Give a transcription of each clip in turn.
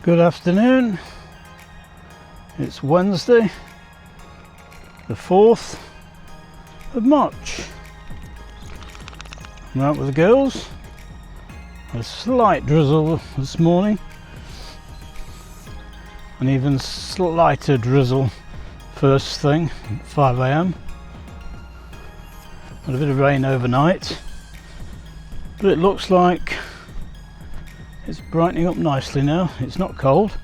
Good afternoon. It's Wednesday, the 4th of March. I'm out with the girls. A slight drizzle this morning, an even slighter drizzle first thing at 5 AM. Had a bit of rain overnight, but it looks like it's brightening up nicely now. It's not cold.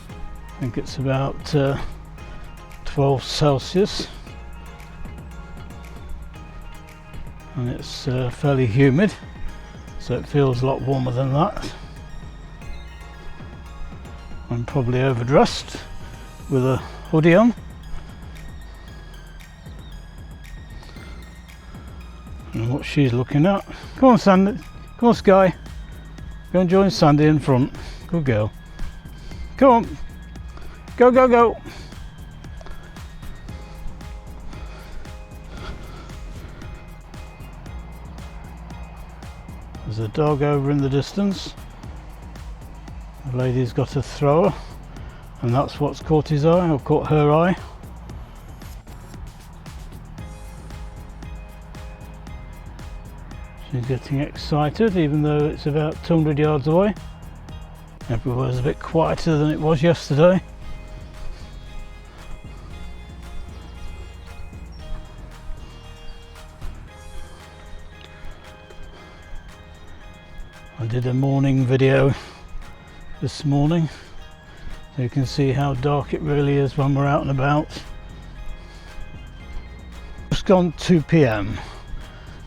I think it's about 12 Celsius, and it's fairly humid, so it feels a lot warmer than that. I'm probably overdressed with a hoodie on. And what she's looking at. Come on, Sandy. Come on, Sky. Go and join Sandy in front. Good girl. Come on. Go, go, go. There's a dog over in the distance. The lady's got a thrower, and that's what's caught his eye, or caught her eye. She's getting excited, even though it's about 200 yards away. Everywhere's a bit quieter than it was yesterday. I did a morning video this morning, so you can see how dark it really is when we're out and about. It's gone 2 PM.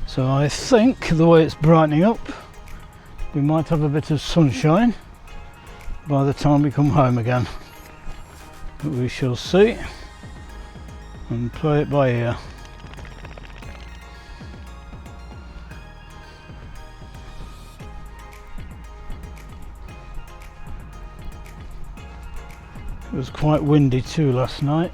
So I think the way it's brightening up, we might have a bit of sunshine by the time we come home again. But we shall see and play it by ear. It was quite windy too last night.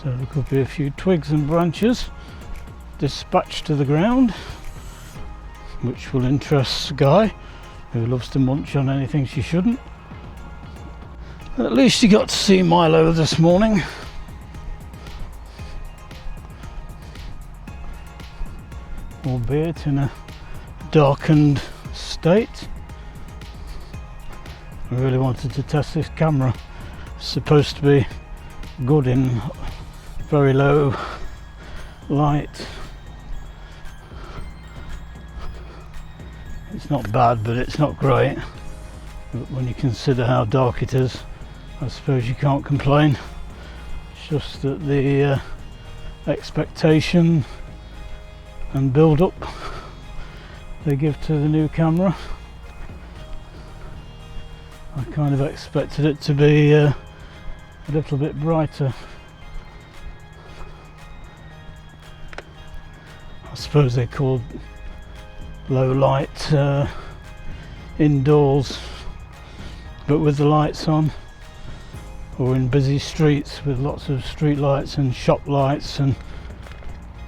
So there could be a few twigs and branches dispatched to the ground, which will interest Sky, who loves to munch on anything she shouldn't. At least you got to see Milo this morning. Albeit in a darkened state. I really wanted to test this camera. It's supposed to be good in very low light. It's not bad, but it's not great. But when you consider how dark it is, I suppose you can't complain. It's just that the expectation and build up they give to the new camera, I kind of expected it to be a little bit brighter. I suppose they're called low light indoors, but with the lights on, or in busy streets with lots of street lights and shop lights and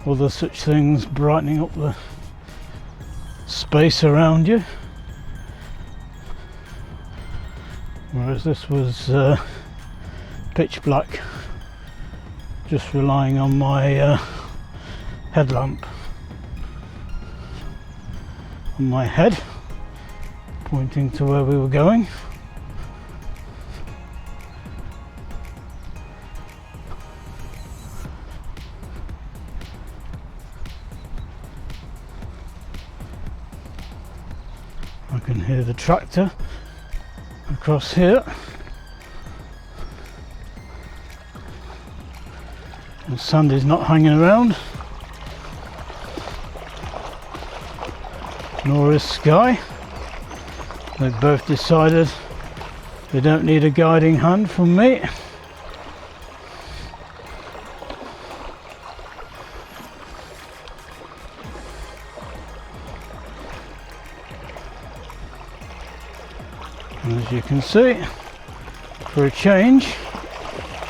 other such things brightening up the space around you. Whereas this was pitch black, just relying on my headlamp on my head, pointing to where we were going. I can hear the tractor across here, and Sandy's not hanging around, nor is Sky. They've both decided they don't need a guiding hand from me. And as you can see, for a change,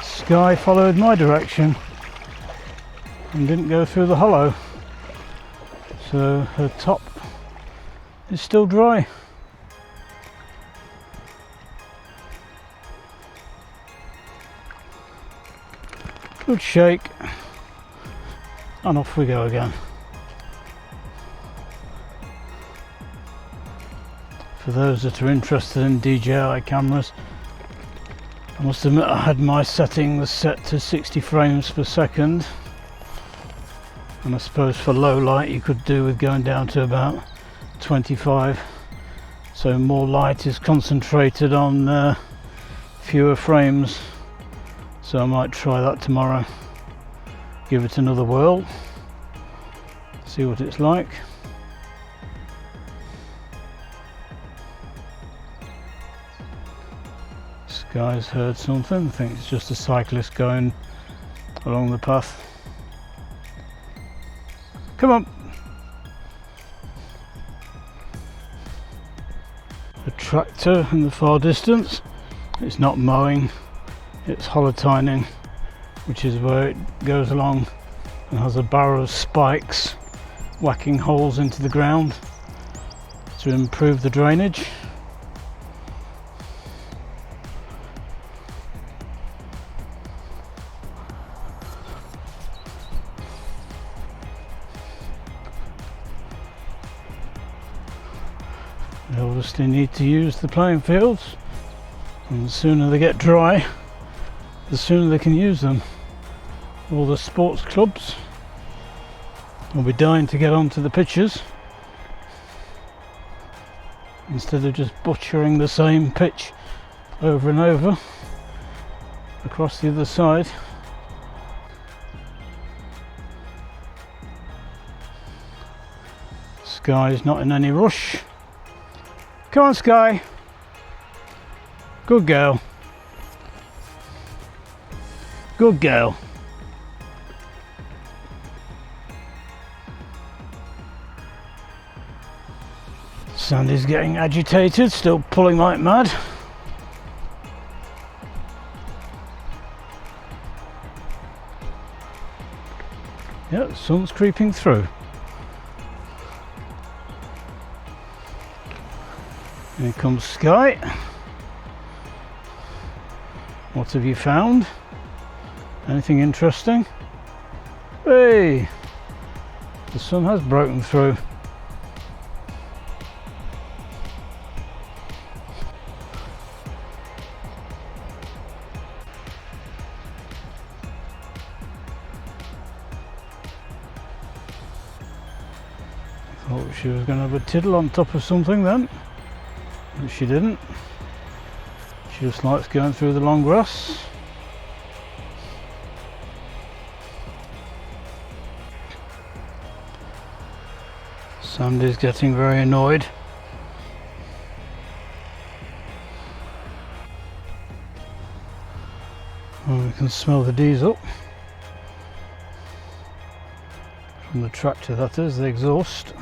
Sky followed my direction and didn't go through the hollow. So her top It's still dry. Good shake, and off we go again. For those that are interested in DJI cameras, I must admit I had my settings set to 60 frames per second, and I suppose for low light you could do with going down to about 25, so more light is concentrated on fewer frames. So I might try that tomorrow, give it another whirl, see what it's like. This guy's heard something. I think it's just a cyclist going along the path. Come on! A tractor in the far distance. It's not mowing, it's holotining, which is where it goes along and has a barrow of spikes whacking holes into the ground to improve the drainage. They obviously need to use the playing fields, and the sooner they get dry, the sooner they can use them. All the sports clubs will be dying to get onto the pitches instead of just butchering the same pitch over and over across the other side. Sky's not in any rush. Come on, Sky. Good girl. Good girl. Sandy's getting agitated, still pulling like mad. Yeah, the sun's creeping through. Here comes Sky. What have you found? Anything interesting? Hey! The sun has broken through. Thought she was going to have a tiddle on top of something then. But she didn't. She just likes going through the long grass. Sandy's getting very annoyed. Well, we can smell the diesel from the tractor, that is, the exhaust.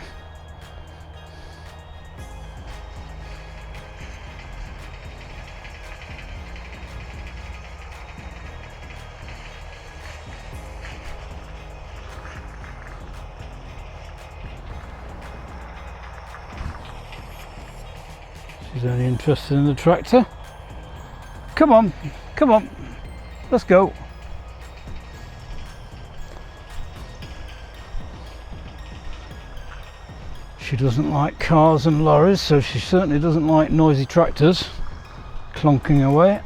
She's only interested in the tractor. Come on, come on, let's go. She doesn't like cars and lorries, so she certainly doesn't like noisy tractors clunking away.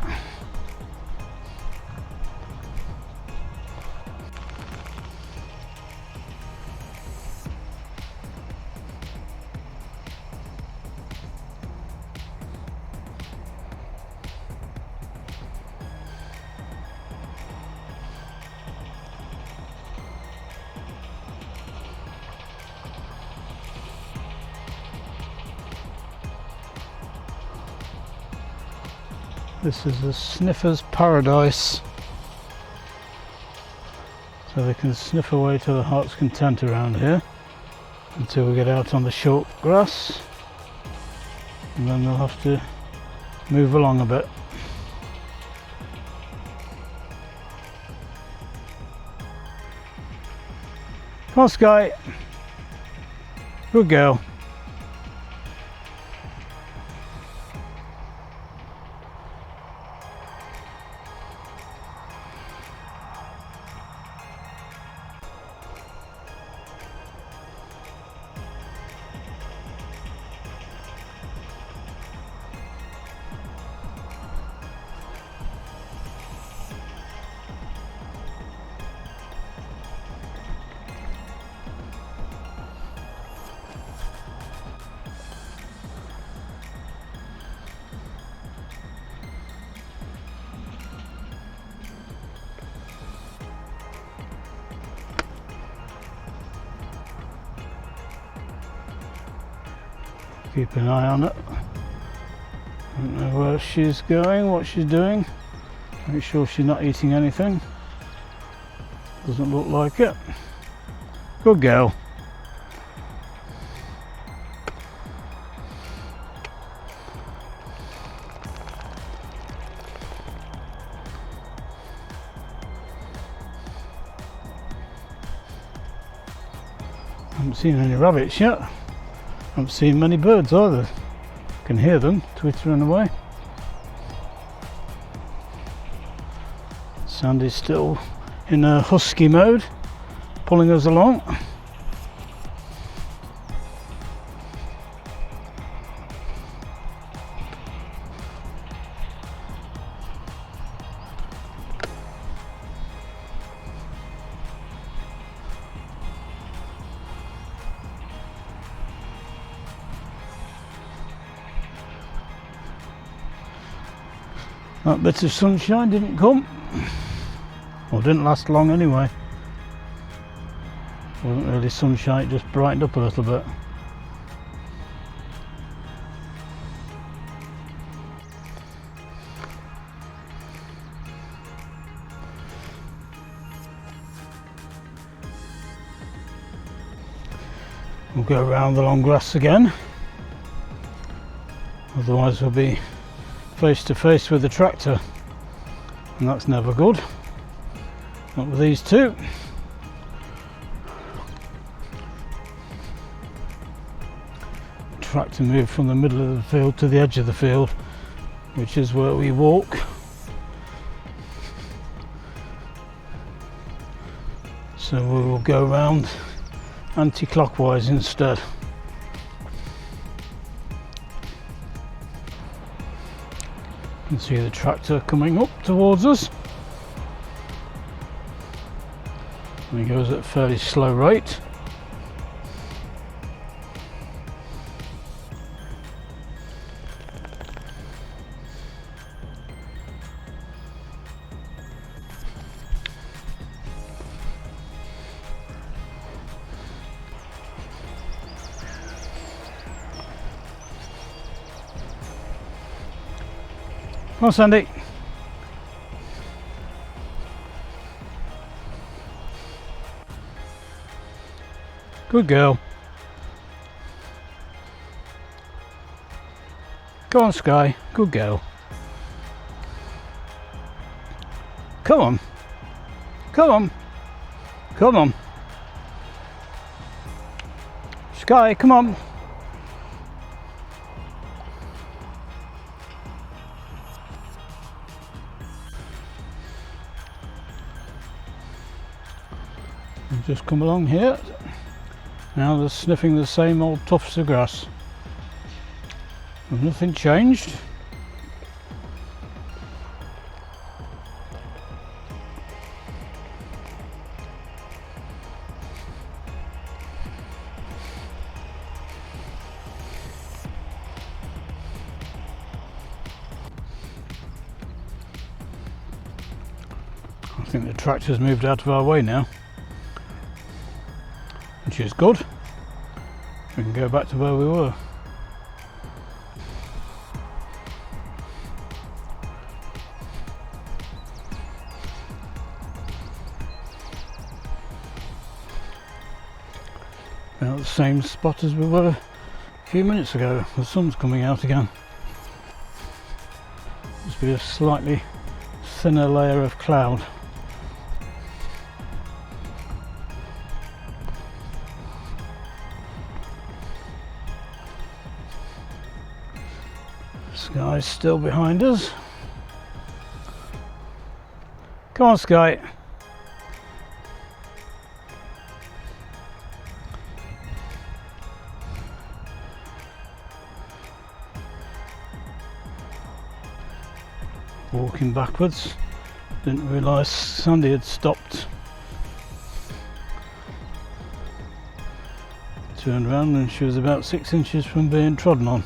This is a sniffer's paradise, so they can sniff away to the heart's content around here until we get out on the short grass, and then they'll have to move along a bit. Come on, Sky. Good girl. Keep an eye on it. Don't know where she's going, what she's doing. Make sure she's not eating anything. Doesn't look like it. Good girl. Haven't seen any rabbits yet. Haven't seen many birds either. Can hear them twittering away. Sandy's still in a husky mode, pulling us along. That bit of sunshine didn't come, or didn't last long anyway. Wasn't really sunshine, it just brightened up a little bit. We'll go around the long grass again, otherwise we'll be face to face with the tractor, and that's never good. Not with these two. The tractor moved from the middle of the field to the edge of the field, which is where we walk. So we will go round anti-clockwise instead. You can see the tractor coming up towards us. And he goes at a fairly slow rate. Come on, Sandy. Good girl. Go on, Sky. Good girl. Come on. Come on. Come on. Sky, come on. We've just come along here. Now they're sniffing the same old tufts of grass. Nothing changed. I think the tractor's moved out of our way now, which is good. We can go back to where we were. About the same spot as we were a few minutes ago. The sun's coming out again. Must be a slightly thinner layer of cloud. Sky's still behind us. Come on, Sky. Walking backwards. Didn't realise Sandy had stopped. Turned around and she was about 6 inches from being trodden on,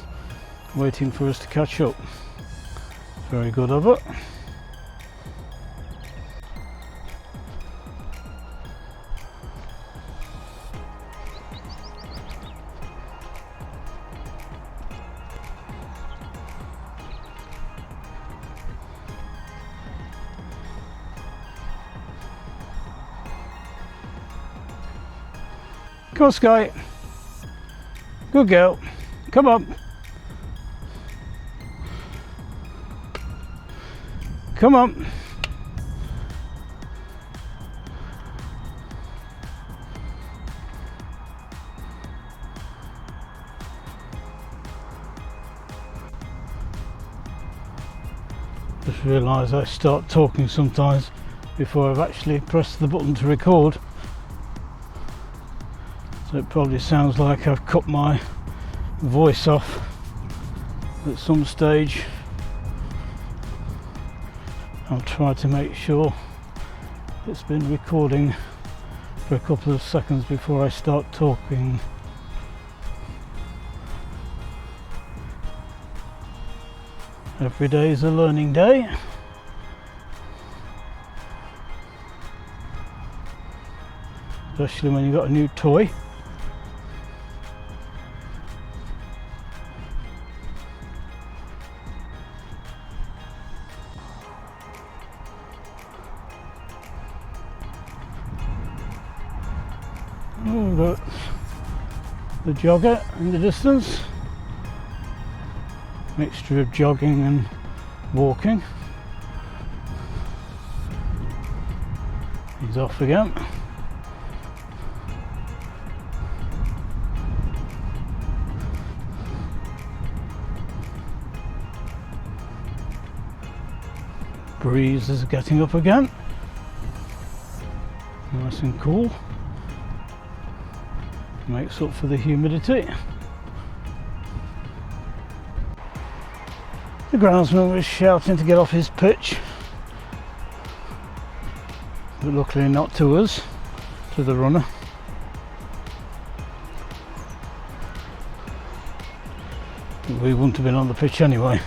waiting for us to catch up. Very good of it. Come on, Sky. Good girl. Come on. Come on. Just realise I start talking sometimes before I've actually pressed the button to record, so it probably sounds like I've cut my voice off at some stage. I'll try to make sure it's been recording for a couple of seconds before I start talking. Every day is a learning day. Especially when you've got a new toy. Oh, we've got the jogger in the distance. Mixture of jogging and walking. He's off again. Breeze is getting up again. Nice and cool. Makes up for the humidity. The groundsman was shouting to get off his pitch, but luckily not to us, to the runner. We wouldn't have been on the pitch anyway.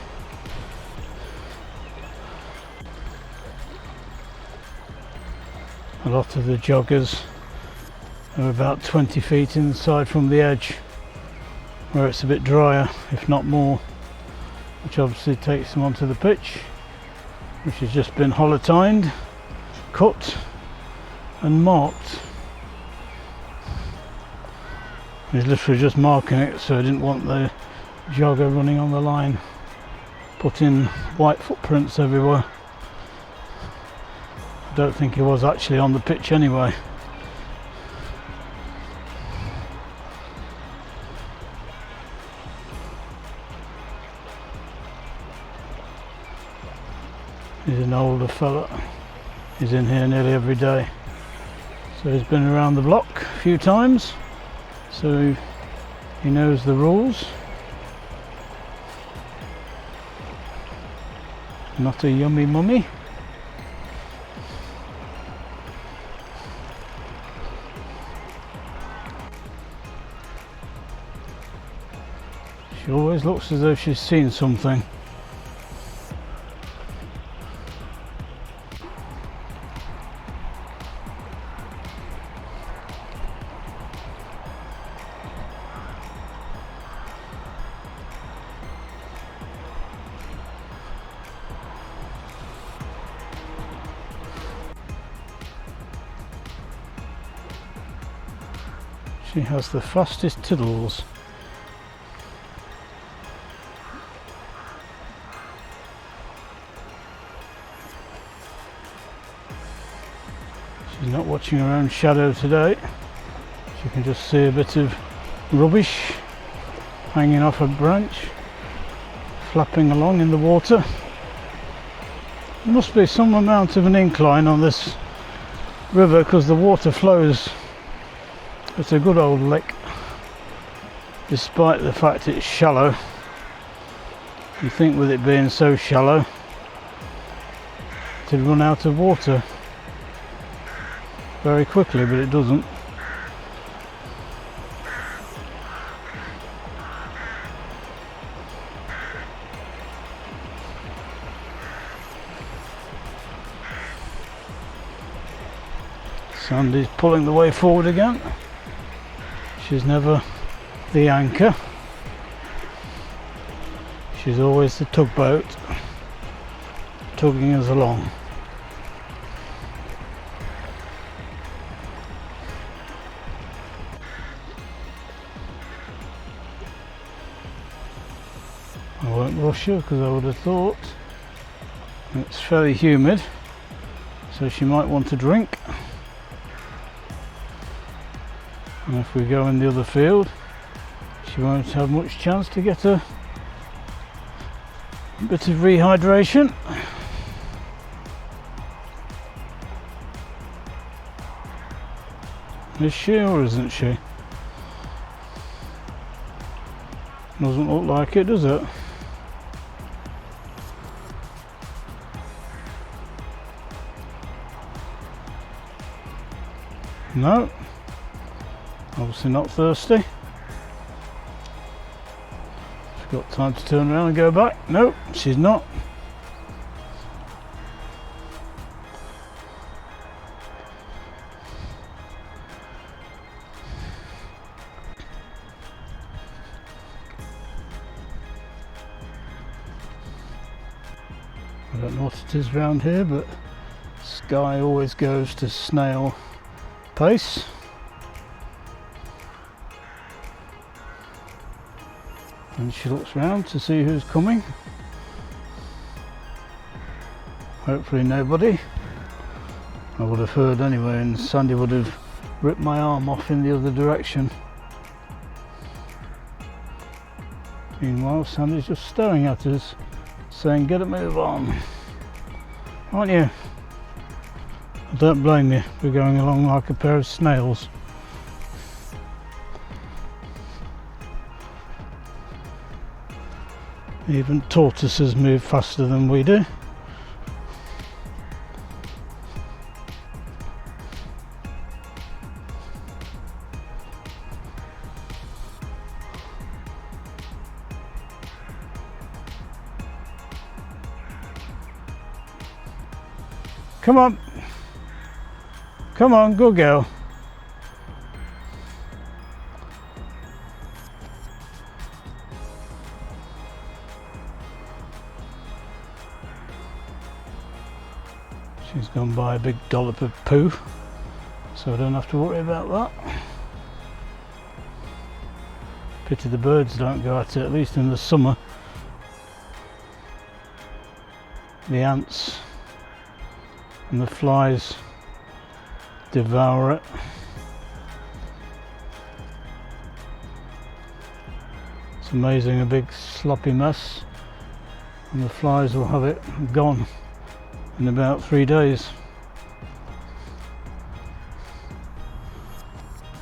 A lot of the joggers are about 20 feet inside from the edge, where it's a bit drier, if not more, which obviously takes them onto the pitch, which has just been holotined, cut and marked. He's literally just marking it, so I didn't want the jogger running on the line, putting white footprints everywhere. I don't think he was actually on the pitch anyway. He's an older fella. He's in here nearly every day. So he's been around the block a few times. So he knows the rules. Not a yummy mummy. She always looks as though she's seen something. She has the fastest tiddles. She's not watching her own shadow today. She can just see a bit of rubbish hanging off a branch, flapping along in the water. There must be some amount of an incline on this river because the water flows. It's a good old lick, despite the fact it's shallow. You think with it being so shallow, it'd run out of water very quickly, but it doesn't. Sandy's pulling the way forward again. She's never the anchor. She's always the tugboat, tugging us along. Russia, because I would have thought it's very humid, so she might want a drink. And if we go in the other field, she won't have much chance to get a bit of rehydration. Is she or isn't she? Doesn't look like it, does it? No, obviously not thirsty. She's got time to turn around and go back. Nope, she's not. I don't know what it is round here, but Sky always goes to snail pace. And she looks round to see who's coming. Hopefully nobody. I would have heard anyway, and Sandy would have ripped my arm off in the other direction. Meanwhile, Sandy's just staring at us, saying, "Get a move on." Aren't you? I don't blame you. We're going along like a pair of snails. Even tortoises move faster than we do. Come on. Come on, good girl. She's gone by a big dollop of poo, so I don't have to worry about that. Pity the birds don't go at it, at least in the summer. The ants and the flies devour it. It's amazing, a big sloppy mess, and the flies will have it gone in about 3 days.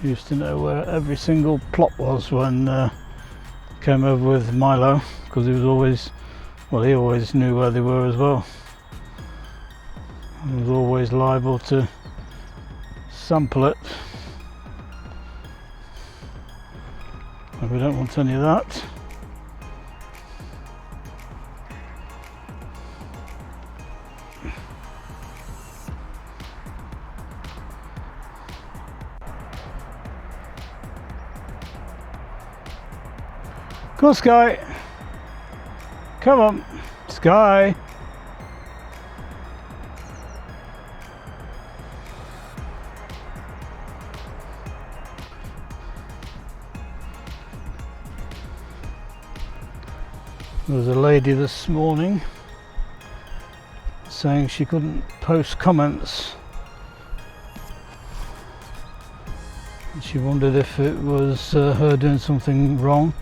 Used to know where every single plot was when came over with Milo, because he was always, well, he always knew where they were as well. He was always liable to sample it. And we don't want any of that. Come on, Sky. Come on, Sky. There was a lady this morning saying she couldn't post comments. She wondered if it was her doing something wrong,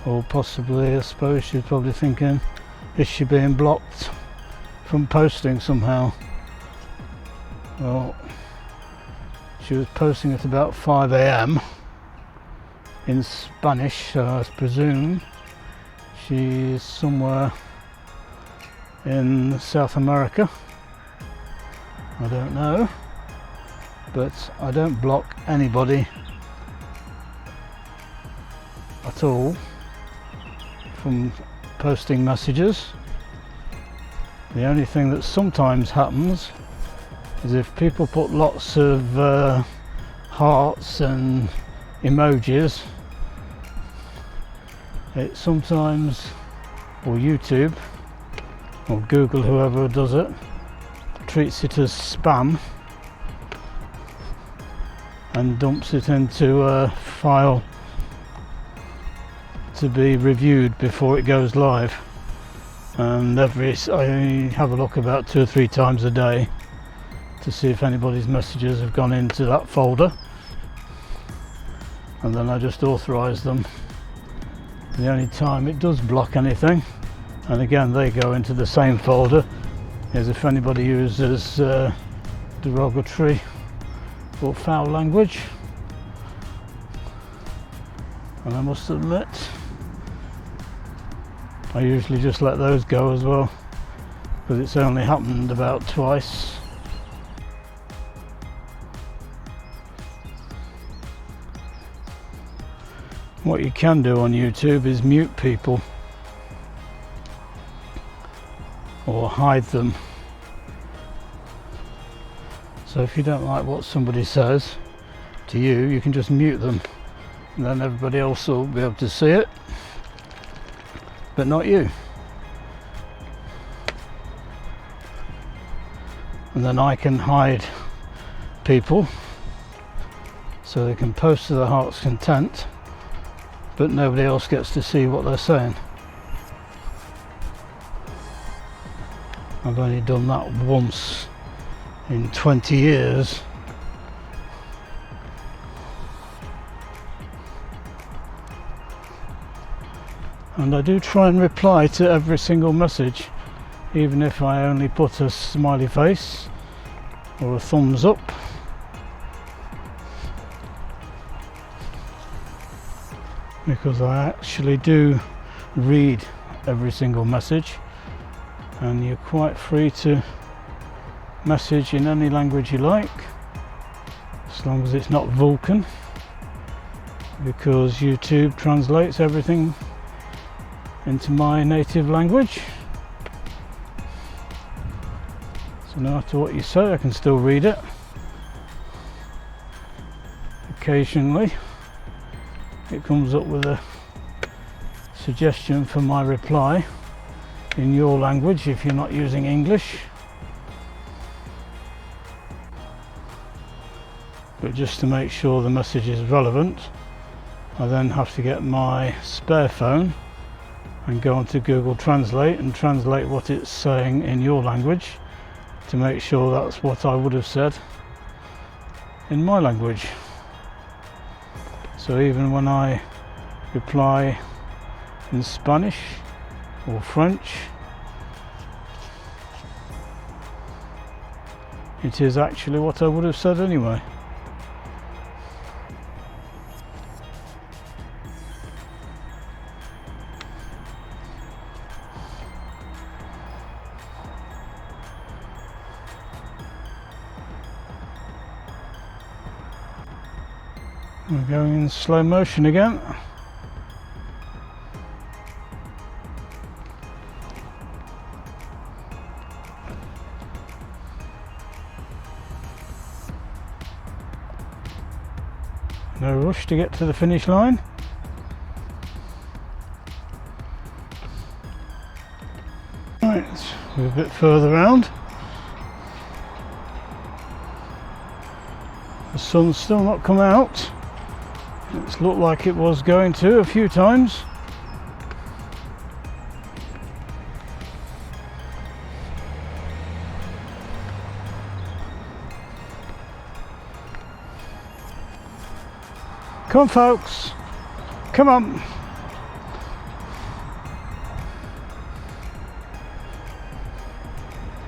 or possibly, I suppose she's probably thinking, is she being blocked from posting somehow? Well, she was posting at about 5 AM in Spanish, so I presume she's somewhere in South America. I don't know, but I don't block anybody at all from posting messages. The only thing that sometimes happens is if people put lots of hearts and emojis, it sometimes, or YouTube or Google, whoever does it, treats it as spam and dumps it into a file to be reviewed before it goes live, and I have a look about 2 or 3 times a day to see if anybody's messages have gone into that folder, and then I just authorize them. The only time it does block anything, and again they go into the same folder, is if anybody uses derogatory or foul language. And I must admit, I usually just let those go as well, because it's only happened about twice. What you can do on YouTube is mute people or hide them. So if you don't like what somebody says to you, you can just mute them, and then everybody else will be able to see it, but not you. And then I can hide people so they can post to their heart's content, but nobody else gets to see what they're saying. I've only done that once in 20 years. And I do try and reply to every single message, even if I only put a smiley face or a thumbs up. Because I actually do read every single message, and you're quite free to message in any language you like, as long as it's not Vulcan, because YouTube translates everything into my native language. So no matter what you say, I can still read it. Occasionally it comes up with a suggestion for my reply in your language if you're not using English. But just to make sure the message is relevant, I then have to get my spare phone and go onto Google Translate and translate what it's saying in your language to make sure that's what I would have said in my language. So even when I reply in Spanish or French, it is actually what I would have said anyway. We're going in slow motion again. No rush to get to the finish line. Right, we're a bit further round. The sun's still not come out. It's looked like it was going to a few times. Come on, folks. Come on.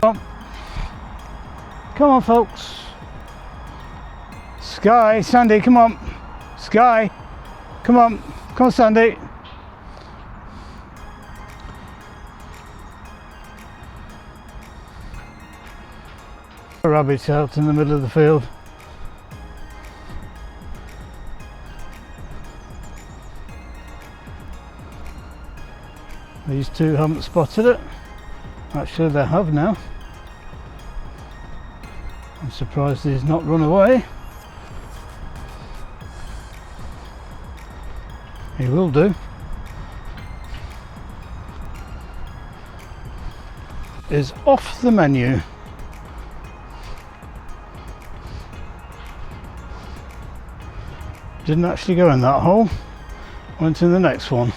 Come on, folks. Sky, Sandy, come on. Sky, come on. Come on, Sandy. A rabbit out in the middle of the field. These two haven't spotted it. Actually, they have now. I'm surprised he's not run away. He will do. Is off the menu. Didn't actually go in that hole. Went in the next one.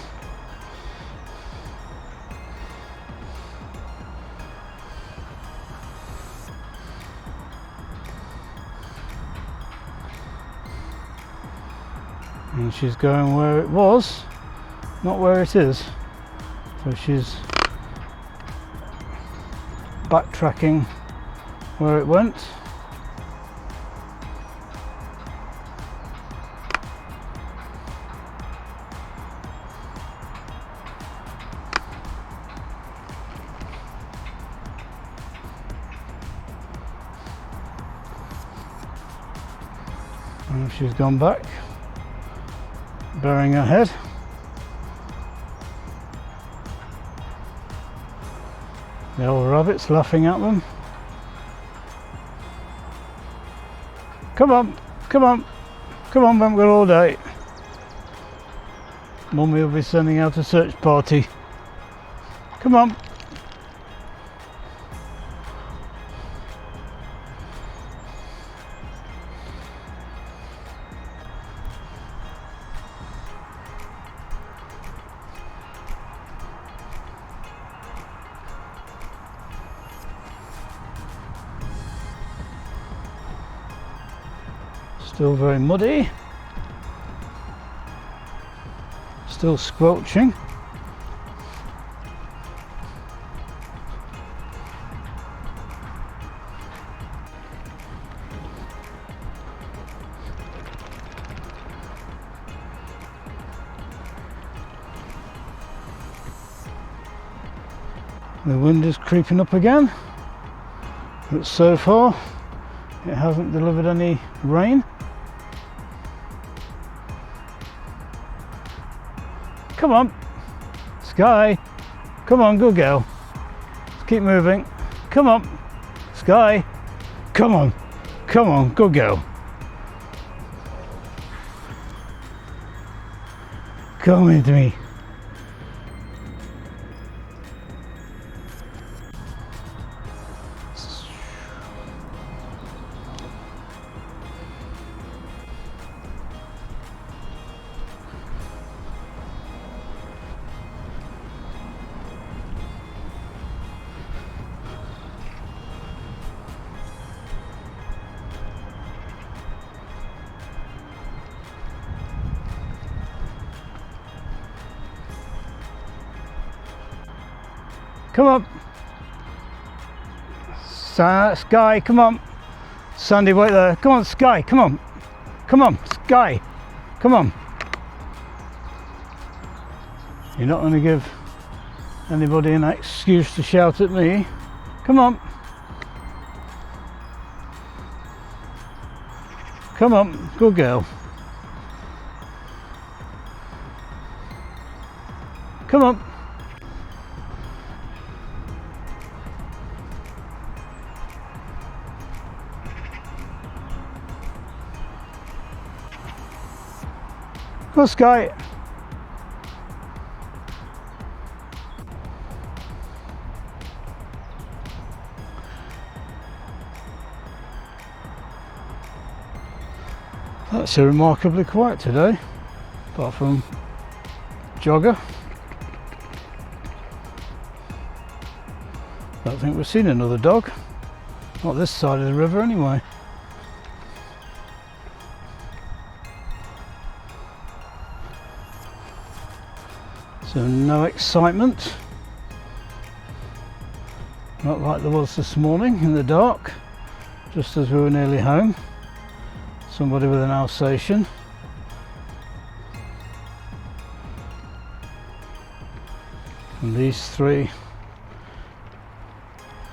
and she's going where it was, not where it is. So she's backtracking where it went. And she's gone back, burying her head. The old rabbit's laughing at them. Come on, come on, come on, we haven't got all day. Mummy will be sending out a search party. Come on. Still very muddy, still squelching. The wind is creeping up again, but so far it hasn't delivered any rain. Come on, Sky, come on, good girl. Let's keep moving. Come on, Sky, come on, good girl. Come with me. Come on, Sky, come on. Sandy, wait there. Come on, Sky, come on. Come on, Sky, come on. You're not going to give anybody an excuse to shout at me. Come on. Come on, good girl. Come on. Go, Sky. That's remarkably quiet today, apart from Jogger. Don't think we've seen another dog, not this side of the river anyway. So no excitement, not like there was this morning in the dark, just as we were nearly home. Somebody with an Alsatian. And these three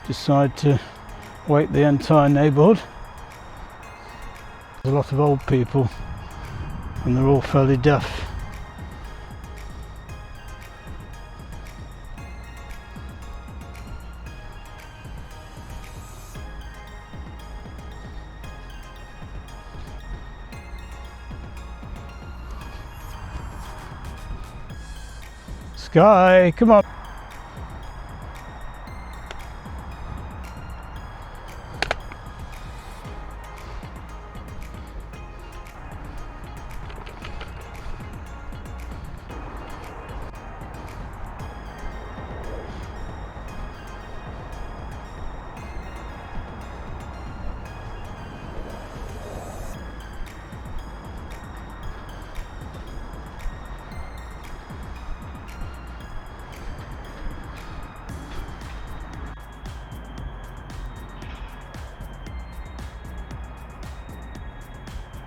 decide to wake the entire neighbourhood. There's a lot of old people and they're all fairly deaf. Sky, come on.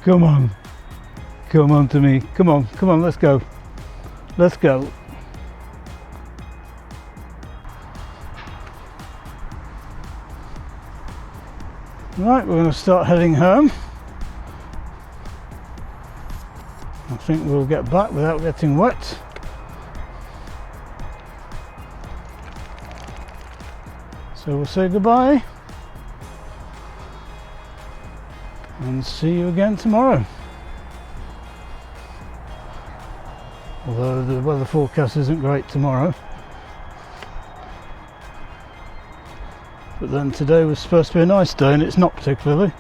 Come on. Come on to me. Come on, come on, let's go. Let's go. Right, we're going to start heading home. I think we'll get back without getting wet. So we'll say goodbye and see you again tomorrow. Although the weather forecast isn't great tomorrow. But then today was supposed to be a nice day and it's not particularly.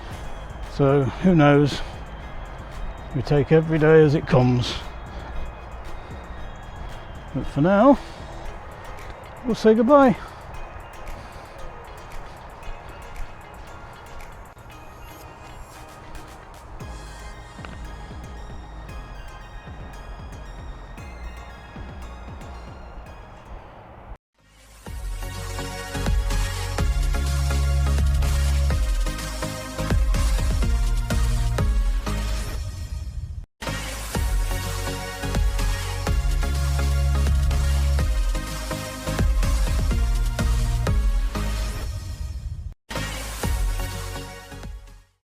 So who knows? We take every day as it comes. But for now, we'll say goodbye.